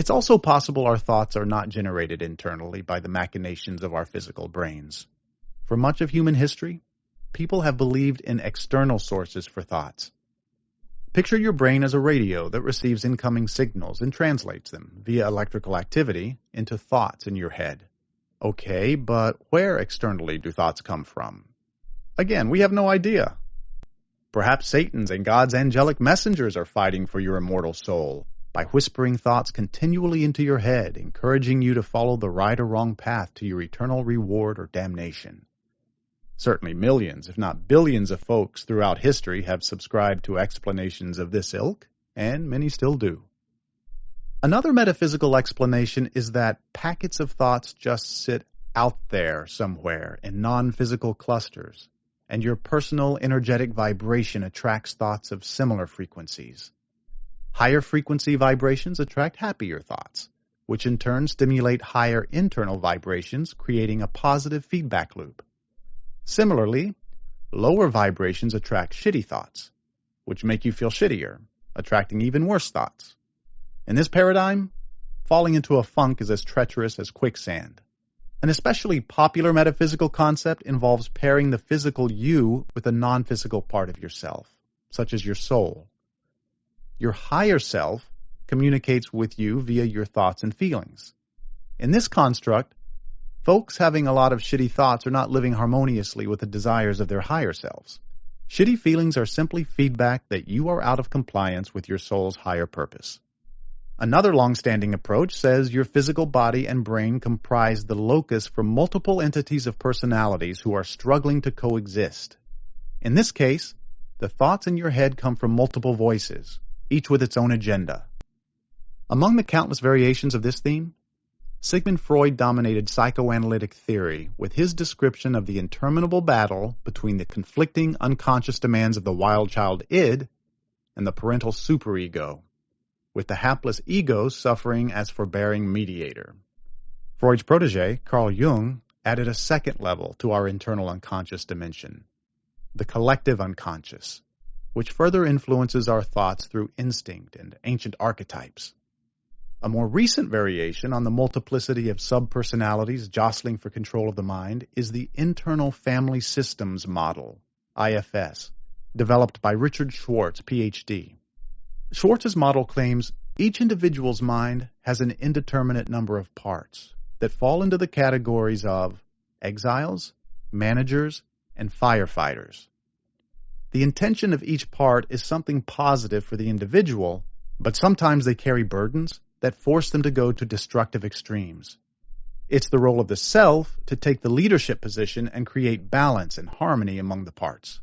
It's also possible our thoughts are not generated internally by the machinations of our physical brains. For much of human history, people have believed in external sources for thoughts. Picture your brain as a radio that receives incoming signals and translates them via electrical activity into thoughts in your head. Okay, but where externally do thoughts come from? Again, we have no idea. Perhaps Satan's and God's angelic messengers are fighting for your immortal soul by whispering thoughts continually into your head, encouraging you to follow the right or wrong path to your eternal reward or damnation. Certainly millions, if not billions of folks throughout history have subscribed to explanations of this ilk, and many still do. Another metaphysical explanation is that packets of thoughts just sit out there somewhere in non-physical clusters, and your personal energetic vibration attracts thoughts of similar frequencies. Higher frequency vibrations attract happier thoughts, which in turn stimulate higher internal vibrations, creating a positive feedback loop. Similarly, lower vibrations attract shitty thoughts, which make you feel shittier, attracting even worse thoughts. In this paradigm, falling into a funk is as treacherous as quicksand. An especially popular metaphysical concept involves pairing the physical you with a non-physical part of yourself, such as your soul. Your higher self communicates with you via your thoughts and feelings. In this construct, folks having a lot of shitty thoughts are not living harmoniously with the desires of their higher selves. Shitty feelings are simply feedback that you are out of compliance with your soul's higher purpose. Another long-standing approach says your physical body and brain comprise the locus for multiple entities of personalities who are struggling to coexist. In this case, the thoughts in your head come from multiple voices, each with its own agenda. Among the countless variations of this theme, Sigmund Freud dominated psychoanalytic theory with his description of the interminable battle between the conflicting unconscious demands of the wild child id and the parental superego, with the hapless ego suffering as forbearing mediator. Freud's protege, Carl Jung, added a second level to our internal unconscious dimension, the collective unconscious, which further influences our thoughts through instinct and ancient archetypes. A more recent variation on the multiplicity of subpersonalities jostling for control of the mind is the Internal Family Systems Model, IFS, developed by Richard Schwartz, Ph.D. Schwartz's model claims each individual's mind has an indeterminate number of parts that fall into the categories of exiles, managers, and firefighters. The intention of each part is something positive for the individual, but sometimes they carry burdens that force them to go to destructive extremes. It's the role of the self to take the leadership position and create balance and harmony among the parts,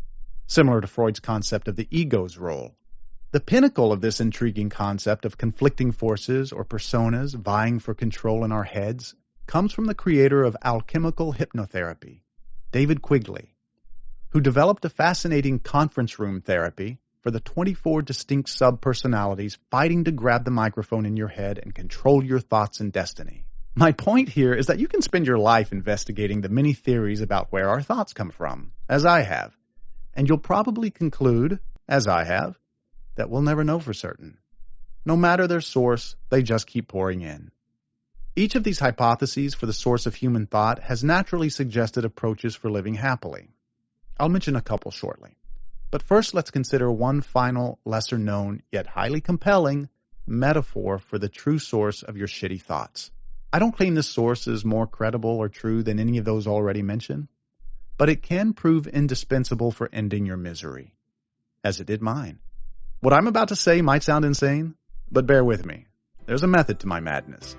similar to Freud's concept of the ego's role. The pinnacle of this intriguing concept of conflicting forces or personas vying for control in our heads comes from the creator of alchemical hypnotherapy, David Quigley, who developed a fascinating conference room therapy for the 24 distinct sub-personalities fighting to grab the microphone in your head and control your thoughts and destiny. My point here is that you can spend your life investigating the many theories about where our thoughts come from, as I have, and you'll probably conclude, as I have, that we'll never know for certain. No matter their source, they just keep pouring in. Each of these hypotheses for the source of human thought has naturally suggested approaches for living happily. I'll mention a couple shortly. But first, let's consider one final, lesser-known, yet highly compelling metaphor for the true source of your shitty thoughts. I don't claim this source is more credible or true than any of those already mentioned, but it can prove indispensable for ending your misery, as it did mine. What I'm about to say might sound insane, but bear with me. There's a method to my madness.